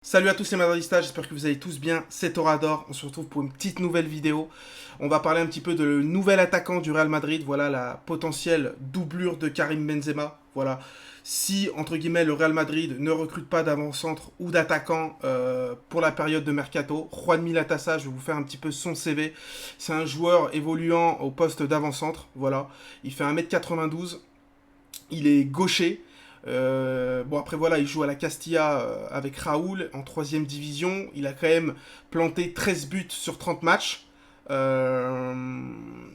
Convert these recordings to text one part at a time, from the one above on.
Salut à tous les Madridistas, j'espère que vous allez tous bien, c'est Torador, on se retrouve pour une petite nouvelle vidéo. On va parler un petit peu de le nouvel attaquant du Real Madrid, voilà la potentielle doublure de Karim Benzema. Voilà, si entre guillemets le Real Madrid ne recrute pas d'avant-centre ou d'attaquant pour la période de mercato, Juan Milatasa, je vais vous faire un petit peu son CV. C'est un joueur évoluant au poste d'avant-centre, voilà, il fait 1m92, il est gaucher. Bon après voilà, il joue à la Castilla avec Raoul en 3ème division. Il a quand même planté 13 buts sur 30 matchs. Euh,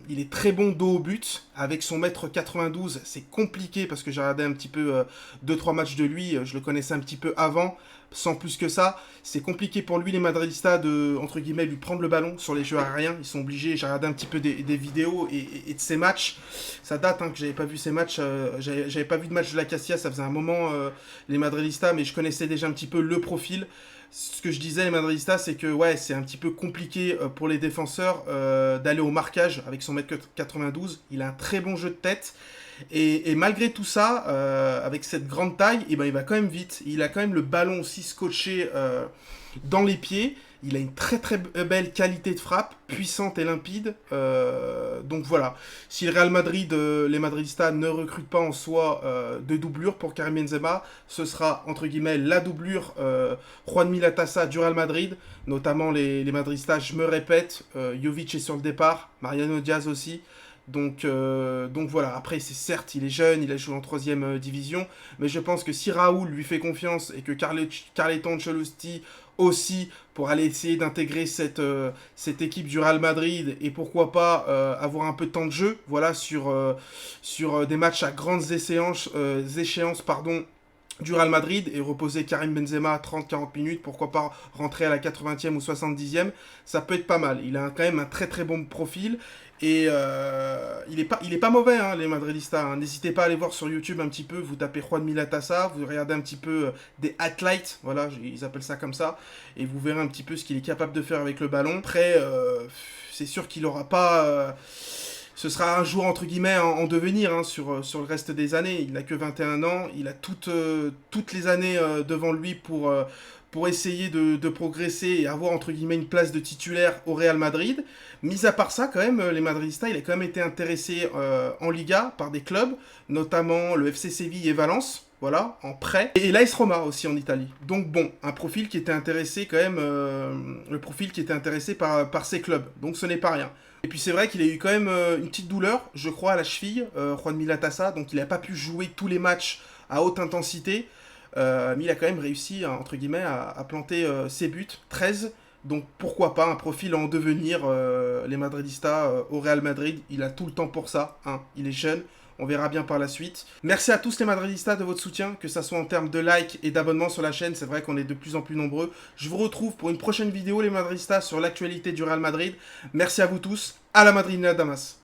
il est très bon dos au but. Avec son mètre 92, c'est compliqué parce que j'ai regardé un petit peu 2-3 matchs de lui. Je le connaissais un petit peu avant. Sans plus que ça, c'est compliqué pour lui, les Madridistas, de, entre guillemets, lui prendre le ballon sur les jeux aériens. Ils sont obligés, j'ai regardé un petit peu des vidéos et de ses matchs. Ça date que j'avais pas vu ces matchs, j'avais pas vu de match de la Castilla, ça faisait un moment, les Madridistas, mais je connaissais déjà un petit peu le profil. Ce que je disais, les Madridistas, c'est que ouais, c'est un petit peu compliqué pour les défenseurs d'aller au marquage avec son mètre 92. Il a un très bon jeu de tête. Et malgré tout ça, avec cette grande taille, eh ben, il va quand même vite. Il a quand même le ballon aussi scotché dans les pieds. Il a une très très belle qualité de frappe, puissante et limpide. Donc voilà, si le Real Madrid, les Madridistas ne recrutent pas en soi de doublure pour Karim Benzema, ce sera entre guillemets la doublure Juan Milatasa du Real Madrid, notamment les Madridistas, je me répète, Jovic est sur le départ, Mariano Diaz aussi. Donc voilà, après c'est certes, il est jeune, il a joué en 3ème division, mais je pense que si Raoul lui fait confiance et que Carleton Ancelotti aussi pour aller essayer d'intégrer cette équipe du Real Madrid et pourquoi pas avoir un peu de temps de jeu, voilà, sur des matchs à grandes échéances pardon, du Real Madrid et reposer Karim Benzema 30-40 minutes, pourquoi pas rentrer à la 80e ou 70e, ça peut être pas mal. Il a quand même un très très bon profil et il est pas mauvais, hein, les Madridistas. Hein. N'hésitez pas à aller voir sur YouTube un petit peu, vous tapez Juan Milatasa, vous regardez un petit peu des highlights, voilà, ils appellent ça comme ça, et vous verrez un petit peu ce qu'il est capable de faire avec le ballon. Après, c'est sûr qu'il aura pas... ce sera un joueur entre guillemets en devenir hein, sur le reste des années. Il n'a que 21 ans, il a toutes les années devant lui pour essayer de progresser et avoir entre guillemets une place de titulaire au Real Madrid. Mis à part ça, quand même, les Madridistas, il a quand même été intéressé en Liga par des clubs, notamment le FC Séville et Valence. Voilà, en prêt. Et l'AS Roma aussi en Italie. Donc bon, un profil qui était intéressé quand même, le profil qui était intéressé par ces clubs. Donc ce n'est pas rien. Et puis c'est vrai qu'il a eu quand même une petite douleur, je crois, à la cheville, Juan Milatasa, donc il n'a pas pu jouer tous les matchs à haute intensité, mais il a quand même réussi, entre guillemets, à planter ses buts, 13, donc pourquoi pas un profil en devenir, les Madridistas au Real Madrid, il a tout le temps pour ça, hein. Il est jeune, on verra bien par la suite. Merci à tous les Madridistas de votre soutien, que ça soit en termes de likes et d'abonnement sur la chaîne, c'est vrai qu'on est de plus en plus nombreux. Je vous retrouve pour une prochaine vidéo les Madridistas sur l'actualité du Real Madrid. Merci à vous tous, à la Madrid Damas.